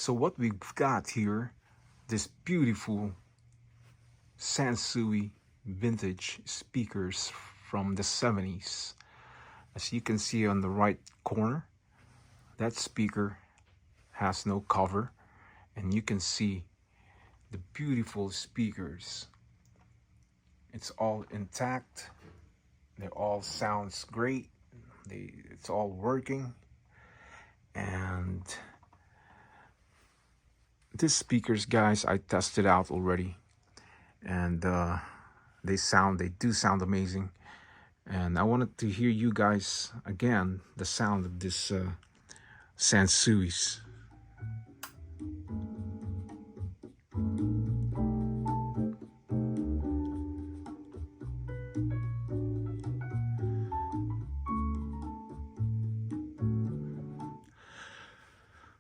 So what we've got here, this beautiful Sansui vintage speakers from the 70s. As you can see on the right corner, that speaker has no cover, and you can see the beautiful speakers. It's all intact. They all sounds great. It's all working. And these speakers, guys, I tested out already, and they do sound amazing. And I wanted to hear you guys again the sound of this Sansui's.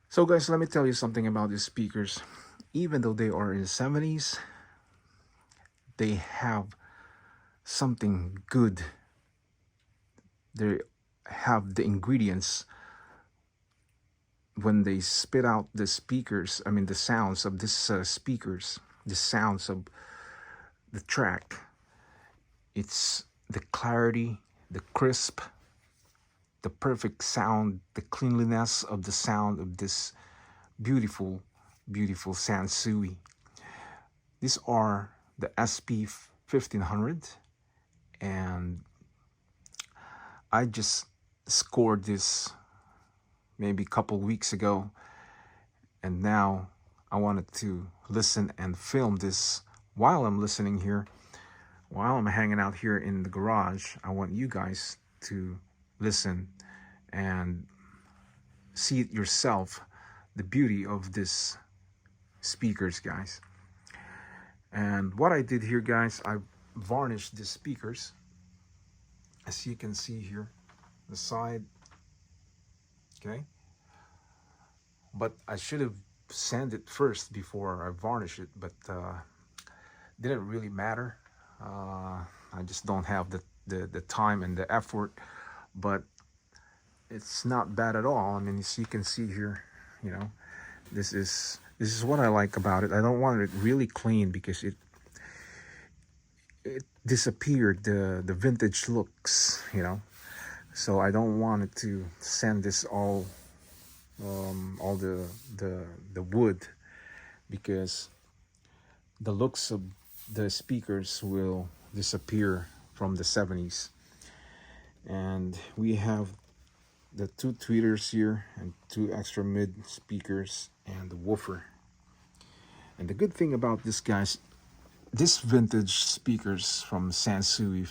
So guys, let me tell you something about these speakers. Even though they are in the 70s, they have something good. They have the ingredients when they spit out the speakers, I mean the sounds of this speakers, the sounds of the track. It's the clarity, the crisp, the perfect sound, the cleanliness of the sound of this beautiful, beautiful Sansui. These are the SP-1500, and I just scored this maybe a couple weeks ago, and now I wanted to listen and film this while I'm listening here, while I'm hanging out here in the garage. I want you guys to listen and see it yourself, the beauty of this speakers, guys. And what I did here, guys, I varnished the speakers, as you can see here, the side. Okay, but I should have sanded it first before I varnish it, but didn't really matter. I just don't have the time and the effort, but it's not bad at all. I mean, as you can see here, you know, this is what I like about it. I don't want it really clean because it disappeared the vintage looks, you know. So I don't want it to sand this all the wood, because the looks of the speakers will disappear from the 70s. And we have the two tweeters here and two extra mid speakers and the woofer. And the good thing about this, guys, this vintage speakers from Sansui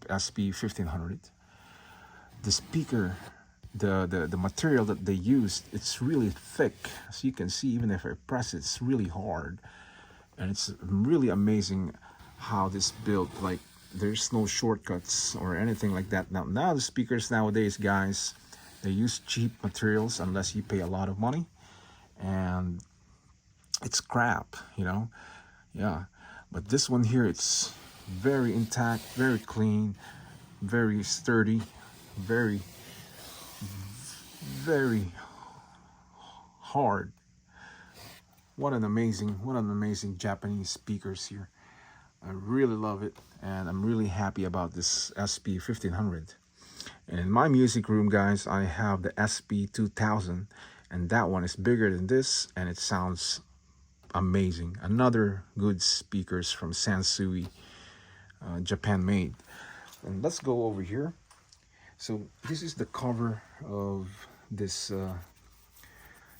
SP-1500, the speaker, the material that they used, it's really thick. As you can see, even if I press it, it's really hard. And it's really amazing how this built, like there's no shortcuts or anything like that. Now the speakers nowadays, guys, they use cheap materials unless you pay a lot of money, and it's crap, you know. Yeah, but this one here, it's very intact, very clean, very sturdy, very hard. What an amazing Japanese speakers here. I really love it, and I'm really happy about this SP-1500. And in my music room, guys, I have the SP-2000, and that one is bigger than this, and it sounds amazing. Another good speakers from Sansui, Japan made. And let's go over here. So this is the cover of this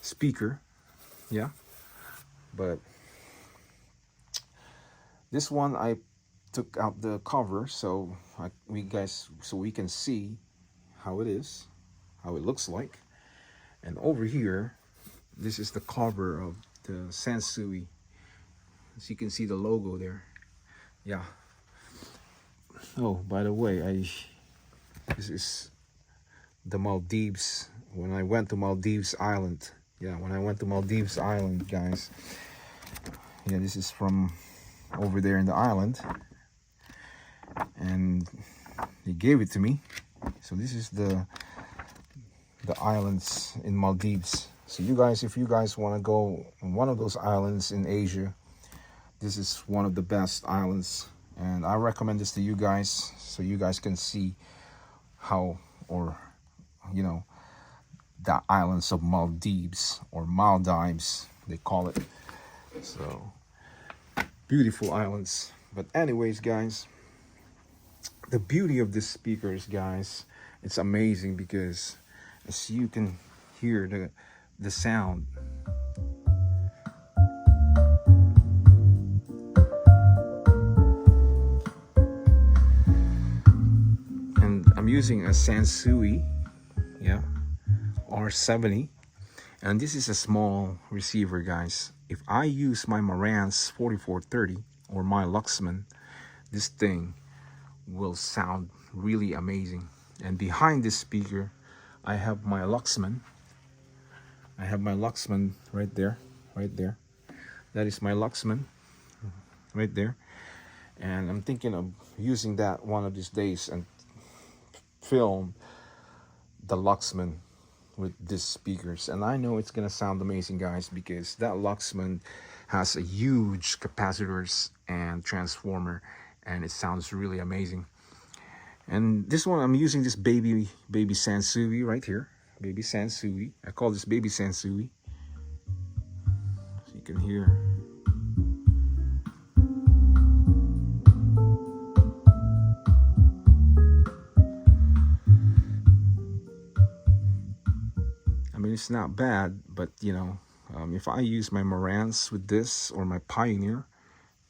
speaker, yeah. But this one I took out the cover so we can see how it is, how it looks like. And over here, this is the cover of the Sansui. As you can see the logo there, yeah. Oh, by the way, this is the Maldives. When I went to Maldives Island, yeah, when I went to Maldives Island, guys, yeah, this is from over there in the island, and they gave it to me. So this is the islands in Maldives. So you guys, if you guys want to go on one of those islands in Asia, this is one of the best islands, and I recommend this to you guys so you guys can see how, or you know, the islands of Maldives, or Maldives they call it. So beautiful islands. But anyways, guys, the beauty of this speakers, guys, it's amazing because as you can hear the sound. And I'm using a Sansui, yeah, R70, and this is a small receiver, guys. If I use my Marantz 4430 or my Luxman, this thing will sound really amazing. And behind this speaker, I have my Luxman. I have my Luxman right there, right there. That is my Luxman, right there. And I'm thinking of using that one of these days and film the Luxman with these speakers. And I know it's gonna sound amazing, guys, because that Luxman has a huge capacitors and transformer, and it sounds really amazing. And this one, I'm using this baby Sansui right here, baby Sansui. I call this baby Sansui, so you can hear. I mean, it's not bad, but you know, if I use my Marantz with this or my Pioneer,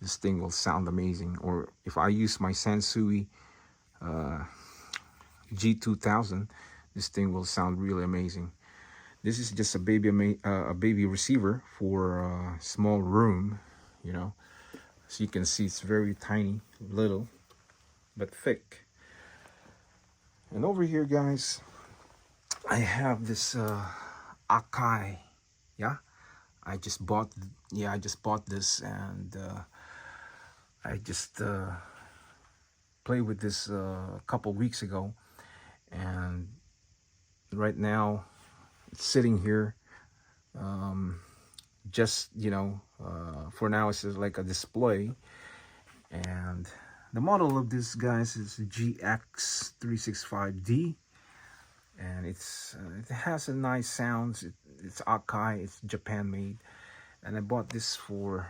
this thing will sound amazing. Or if I use my Sansui G2000, this thing will sound really amazing. This is just a baby receiver for a small room, you know. So you can see it's very tiny, little, but thick. And over here, guys, I have this Akai, yeah. I just bought this, and I just played with this a couple weeks ago, and right now it's sitting here. Just, you know, for now it's just like a display. And the model of this, guys, is GX365D, and it has a nice sounds. It's Akai, it's Japan made, and I bought this for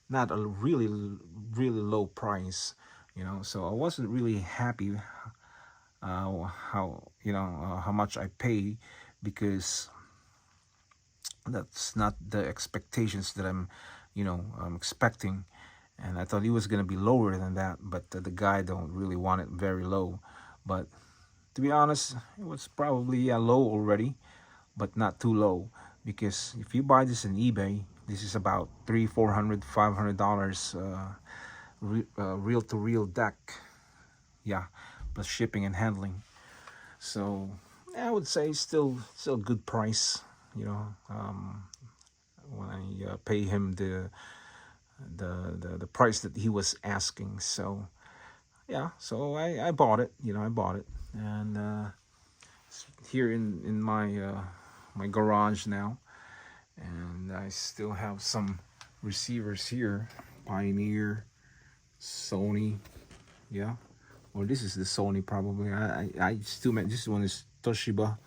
not a really low price, you know. So I wasn't really happy how, you know, how much I pay, because that's not the expectations that I'm expecting. And I thought it was going to be lower than that, but the guy don't really want it very low. But to be honest, it was probably low already, but not too low, because if you buy this in eBay, this is about $300-$500 reel to reel deck, yeah, plus shipping and handling. So I would say still a good price, you know, when I pay him the price that he was asking. So yeah, so I bought it, you know, and here in my my garage now, and I still have some receivers here, Pioneer, Sony, yeah, or this is the Sony probably. I still meant this one is Toshiba,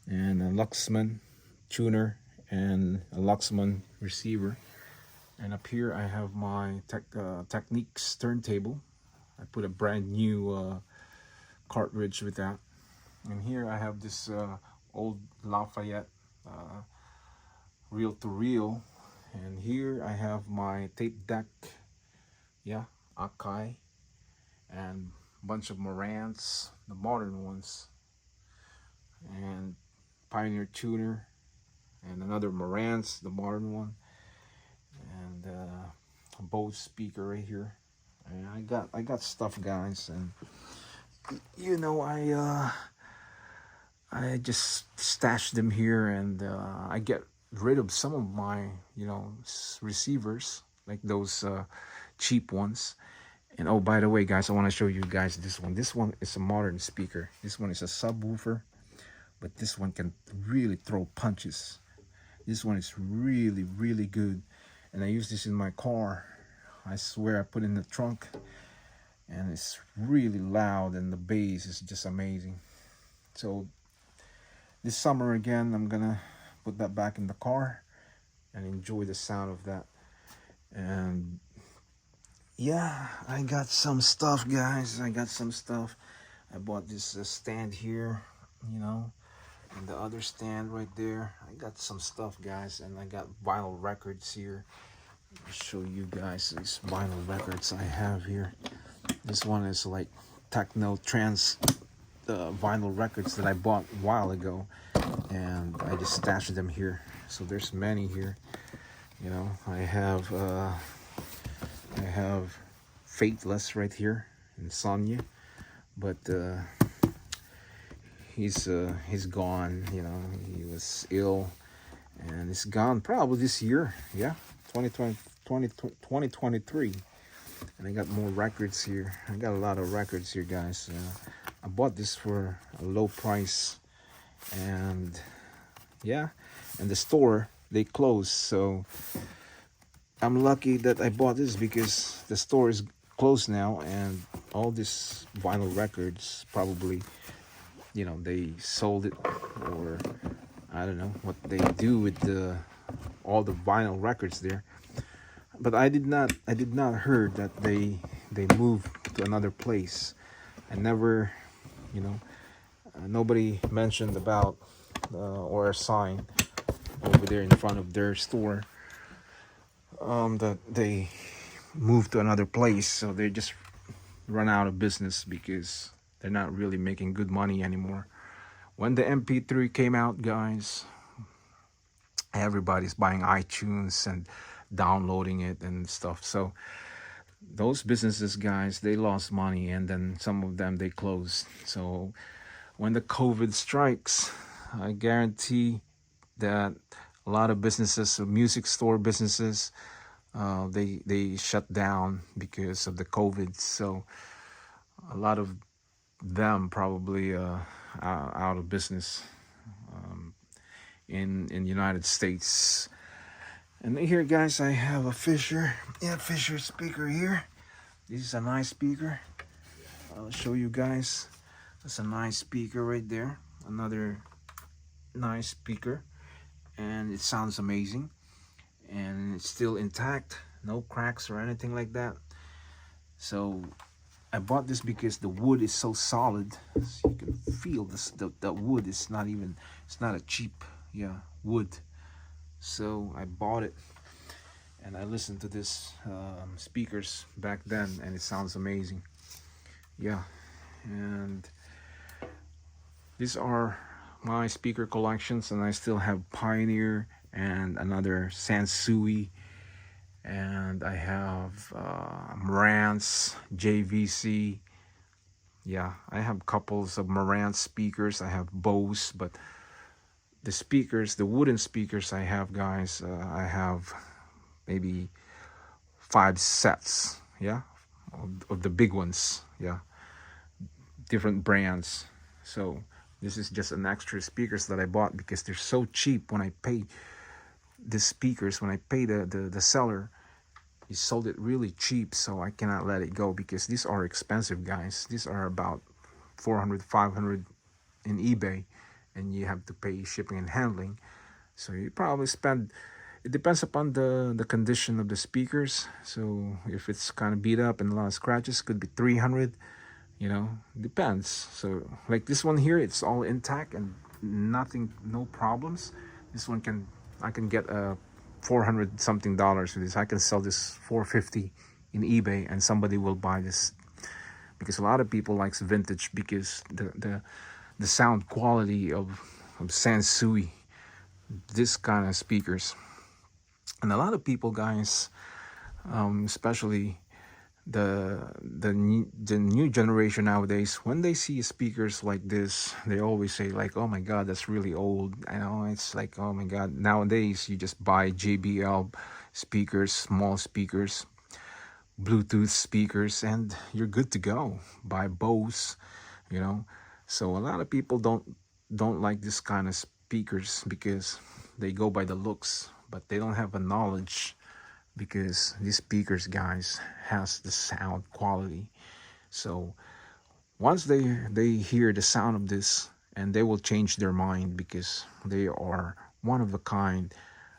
and a Luxman tuner, and a Luxman receiver. And up here I have my Techniques turntable. I put a brand new cartridge with that. And here I have this old Lafayette reel to reel. And here I have my tape deck, yeah, Akai, and a bunch of Marantz, the modern ones, and Pioneer tuner, and another Marantz, the modern one, and a Bose speaker right here. And I got stuff, guys, and you know, I just stashed them here, and I get rid of some of my, you know, receivers, like those cheap ones. And oh, by the way, guys, I want to show you guys this one. This one is a modern speaker. This one is a subwoofer but this one can really throw punches. This one is really, really good. And I use this in my car. I swear, I put it in the trunk, and it's really loud, and the bass is just amazing. So this summer again, I'm gonna put that back in the car and enjoy the sound of that. And yeah, I got some stuff, guys. I got some stuff. I bought this stand here, you know, and the other stand right there. I got some stuff, guys, and I got vinyl records here. I'll show you guys these vinyl records I have here. This one is like techno trance vinyl records that I bought a while ago, and I just stashed them here. So there's many here. You know, I have Faithless right here, Insomnia, but he's gone. You know, he was ill, and he's gone probably this year. Yeah, 2023. And I got more records here. I got a lot of records here, guys. I bought this for a low price, and yeah, and the store, they closed, so I'm lucky that I bought this because the store is closed now, and all these vinyl records probably, you know, they sold it, or I don't know what they do with all the vinyl records there. But I did not heard that they moved to another place. I never, you know, nobody mentioned about or a sign over there in front of their store that they moved to another place. So they just run out of business because they're not really making good money anymore. When the MP3 came out, guys, everybody's buying iTunes and downloading it and stuff. So those businesses, guys, they lost money, and then some of them, they closed. So when the COVID strikes, I guarantee that a lot of businesses, music store businesses, they shut down because of the COVID. So a lot of them probably out of business in the United States. And here, guys, I have a Fisher speaker here. This is a nice speaker. I'll show you guys. That's a nice speaker right there. Another nice speaker, and it sounds amazing, and it's still intact, no cracks or anything like that. So I bought this because the wood is so solid. So you can feel this. The wood is not even. It's not a cheap, wood. So I bought it, and I listened to this speakers back then, and it sounds amazing. Yeah, and these are my speaker collections, and I still have Pioneer and another Sansui, and I have Marantz, JVC. Yeah, I have couples of Marantz speakers. I have Bose, but the speakers, the wooden speakers I have, guys, I have maybe 5 sets, of the big ones, different brands. So this is just an extra speakers that I bought because they're so cheap. When I pay the speakers, when I pay the seller, he sold it really cheap, so I cannot let it go because these are expensive, guys. These are about 400, 500 in eBay, and you have to pay shipping and handling. So you probably spend, it depends upon the condition of the speakers. So if it's kind of beat up and a lot of scratches, could be 300, depends. So like this one here, it's all intact and nothing, no problems. This one I can get $400 something for this. I can sell this $450 in eBay, and somebody will buy this because a lot of people likes vintage because the sound quality of Sansui, this kind of speakers. And a lot of people, guys, especially the new generation nowadays, when they see speakers like this, they always say like, oh my god, that's really old. It's like, oh my god, nowadays you just buy JBL speakers, small speakers, Bluetooth speakers, and you're good to go. Buy Bose, so a lot of people don't don't like this kind of speakers because they go by the looks, but they don't have a knowledge, because these speakers, guys, has the sound quality. So once they hear the sound of this, and they will change their mind, because they are one of a kind,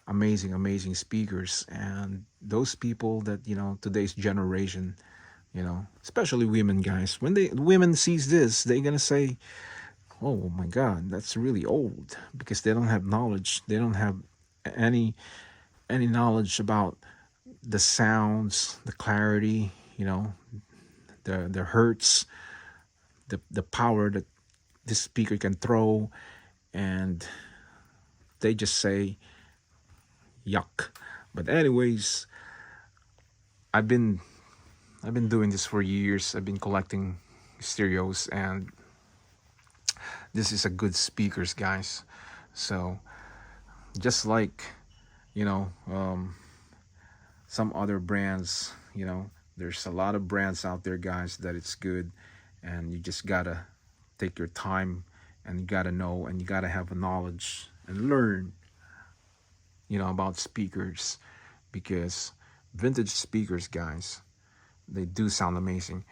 amazing speakers. And those people that, today's generation, especially women, guys, when the women sees this, they're gonna say, oh my god, that's really old, because they don't have knowledge, they don't have any knowledge about the sounds, the clarity, the hertz, the power that this speaker can throw. And they just say yuck. But anyways, I've been doing this for years. I've been collecting stereos, and this is a good speakers, guys. So just like, you know some other brands, there's a lot of brands out there, guys, that it's good, and you just gotta take your time, and you gotta know, and you gotta have a knowledge and learn, about speakers, because vintage speakers, guys, they do sound amazing.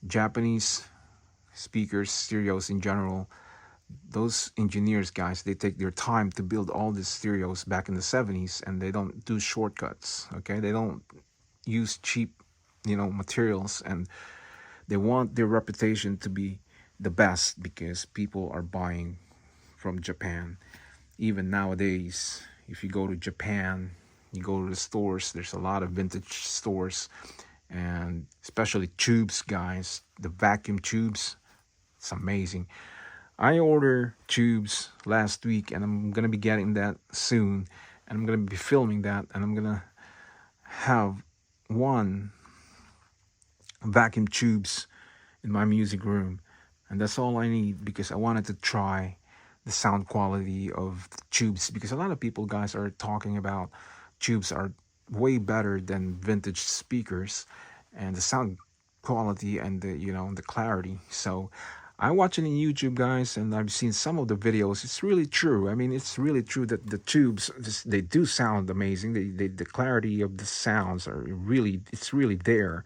Japanese speakers, stereos in general, those engineers, guys, they take their time to build all these stereos back in the 70s, and they don't do shortcuts. Okay, they don't use cheap, materials, and they want their reputation to be the best, because people are buying from Japan. Even nowadays, if you go to Japan, you go to the stores, there's a lot of vintage stores, and especially tubes, guys, the vacuum tubes, it's amazing. I ordered tubes last week, and I'm gonna be getting that soon, and I'm gonna be filming that, and I'm gonna have one vacuum tubes in my music room, and that's all I need, because I wanted to try the sound quality of the tubes, because a lot of people, guys, are talking about tubes are way better than vintage speakers, and the sound quality, and the clarity. So I watch it in YouTube, guys, and I've seen some of the videos. It's really true. I mean, it's really true that the tubes, they do sound amazing. The clarity of the sounds are really, it's really there,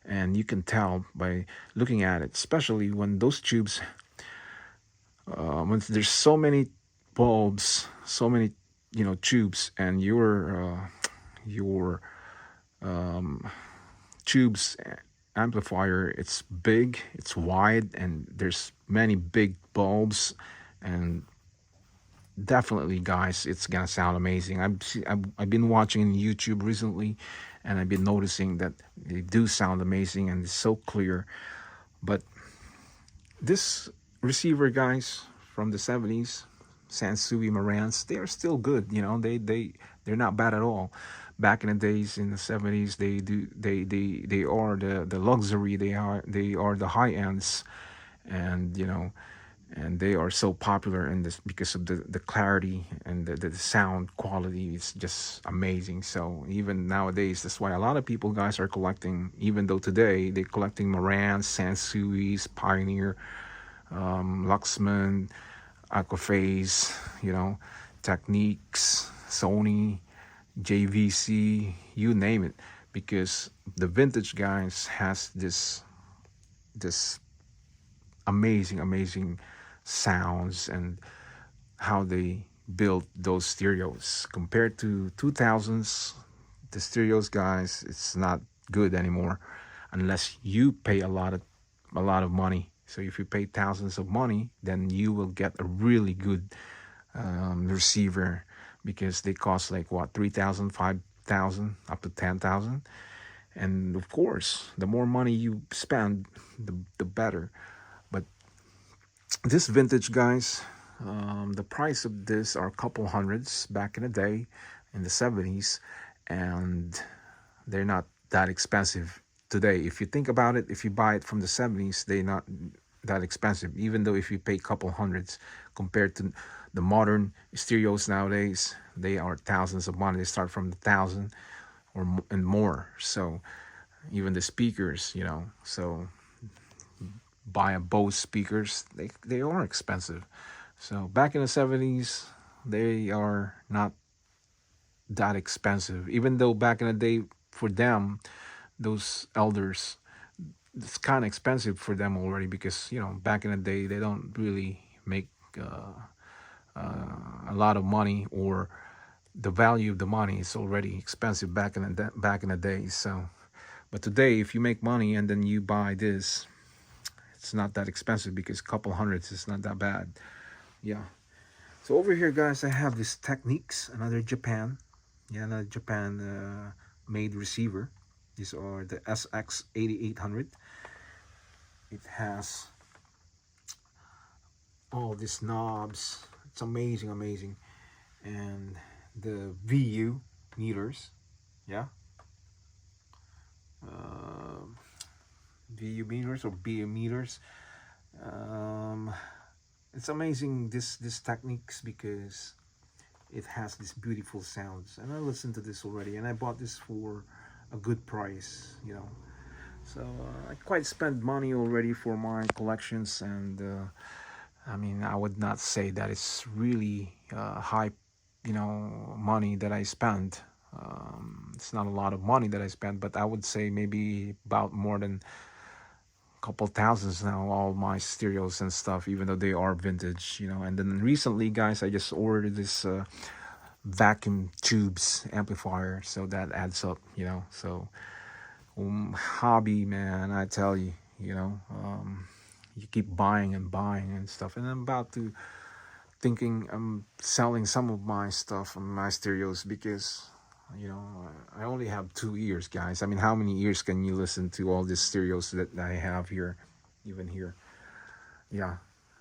and you can tell by looking at it, especially when those tubes, when there's so many bulbs, so many, tubes, and your tubes amplifier, it's big, it's wide, and there's many big bulbs, and definitely, guys, it's gonna sound amazing. I've been watching YouTube recently, and I've been noticing that they do sound amazing, and it's so clear. But this receiver, guys, from the 70s, Sansui Marantz, they are still good. They're not bad at all. Back in the days, in the 70s, they are the luxury. They are the high ends, and and they are so popular in this, because of the clarity, and the sound quality is just amazing. So even nowadays, that's why a lot of people, guys, are collecting. Even though today they're collecting Marantz, Sansui's, Pioneer, Luxman, Aquaphase, Techniques, Sony, JVC, you name it, because the vintage, guys, has this amazing sounds, and how they build those stereos. Compared to 2000s, the stereos, guys, it's not good anymore, unless you pay a lot of money. So if you pay thousands of money, then you will get a really good receiver, because they cost like what, 3,000, 5,000, up to 10,000. And of course, the more money you spend, the better. But this vintage, guys, the price of this are a couple hundreds back in the day, in the 70s, and they're not that expensive today. If you think about it, if you buy it from the 70s, they're not that expensive, even though if you pay couple hundreds, compared to the modern stereos nowadays, they are thousands of money. They start from the thousand and more. So even the speakers, so buy a Bose speakers, they are expensive. So back in the 70s, they are not that expensive. Even though back in the day, for them, those elders, it's kind of expensive for them already, because back in the day they don't really make a lot of money, or the value of the money is already expensive back in the day. So, but today, if you make money and then you buy this, it's not that expensive, because a couple hundreds is not that bad. Yeah. So over here, guys, I have this Techniques, another Japan, another Japan made receiver. These are the SX-8800. It has all these knobs. It's amazing, amazing. And the VU meters, yeah, uh, VU meters or BU meters. Um, it's amazing, this Techniques, because it has these beautiful sounds, and I listened to this already, and I bought this for a good price, So I quite spent money already for my collections, and I mean, I would not say that it's really high, money that I spent. It's not a lot of money that I spent, but I would say maybe about more than a couple thousands now, all my stereos and stuff, even though they are vintage, And then recently, guys, I just ordered this vacuum tubes amplifier, so that adds up, So hobby, man, I tell you, you keep buying and buying and stuff. And I'm about to thinking I'm selling some of my stuff, my stereos, because I only have 2 ears, guys. I mean, how many ears can you listen to all these stereos that I have here, even here? Yeah.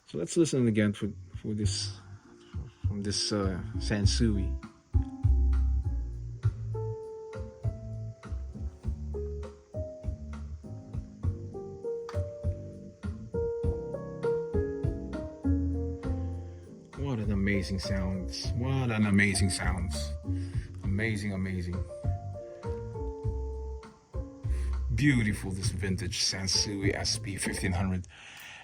So let's listen again for this, from this Sansui. What an amazing sounds. What an amazing sounds. Amazing, amazing. Beautiful, this vintage Sansui SP-1500.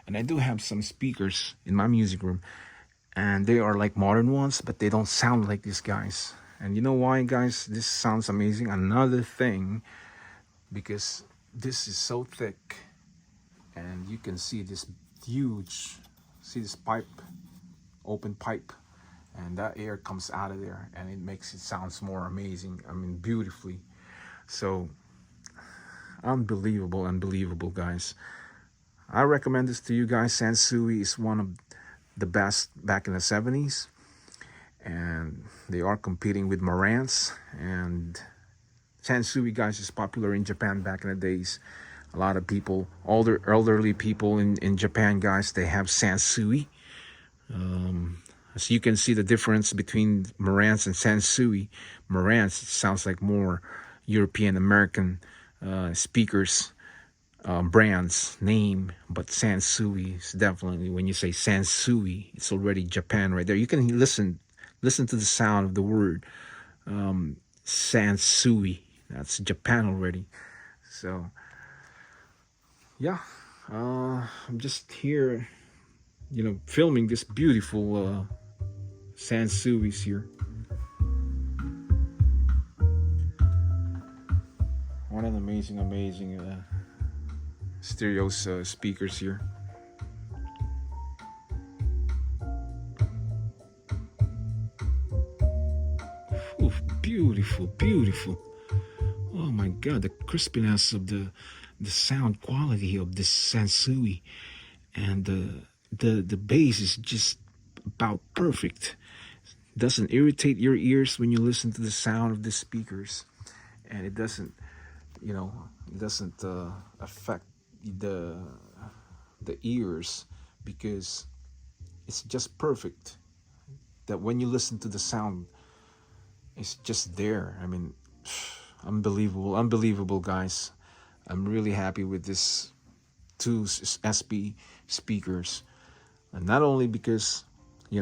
And I do have some speakers in my music room, and they are like modern ones, but they don't sound like these guys. And you know why, guys? This sounds amazing. Another thing, because this is so thick, and you can see this huge, see this pipe, open pipe, and that air comes out of there, and it makes it sounds more amazing. I mean, beautifully. So unbelievable, unbelievable, guys. I recommend this to you guys. Sansui is one of the best back in the 70s, and they are competing with Marantz. And Sansui, guys, is popular in Japan back in the days. A lot of people, older elderly people in Japan, guys, they have Sansui. So you can see the difference between Marantz and Sansui. Marantz sounds like more European American speakers, brands name, but Sansui is definitely, when you say Sansui, it's already Japan right there. You can listen to the sound of the word Sansui. That's Japan already. So yeah, I'm just here, filming this beautiful Sansuis here. What an amazing, amazing stereo speakers here. Ooh, beautiful, beautiful. Oh my God, the crispiness of the sound quality of this Sansui, and the bass is just about perfect. Doesn't irritate your ears when you listen to the sound of the speakers, and it doesn't affect the ears, because it's just perfect, that when you listen to the sound, it's just there. I mean, unbelievable, guys. I'm really happy with this two SP speakers, and not only because they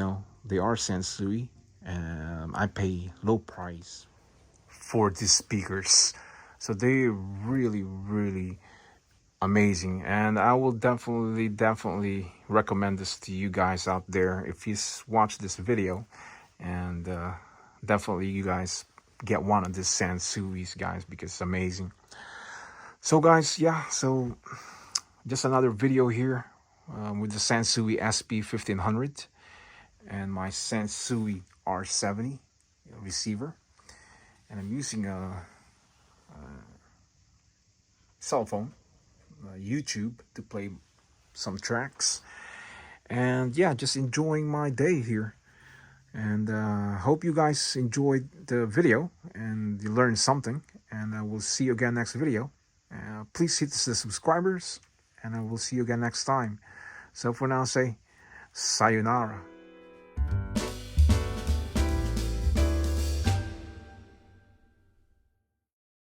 are Sansui, and I pay low price for these speakers, so they really amazing. And I will definitely recommend this to you guys out there if you watch this video. And definitely you guys get one of these Sansui's, guys, because it's amazing. So guys, yeah, so just another video here with the Sansui SP-1500 and my Sansui R70 receiver. And I'm using a cell phone, YouTube, to play some tracks. And yeah, just enjoying my day here. And hope you guys enjoyed the video and you learned something. And I will see you again next video. Please hit the subscribers, and I will see you again next time. So for now, say sayonara.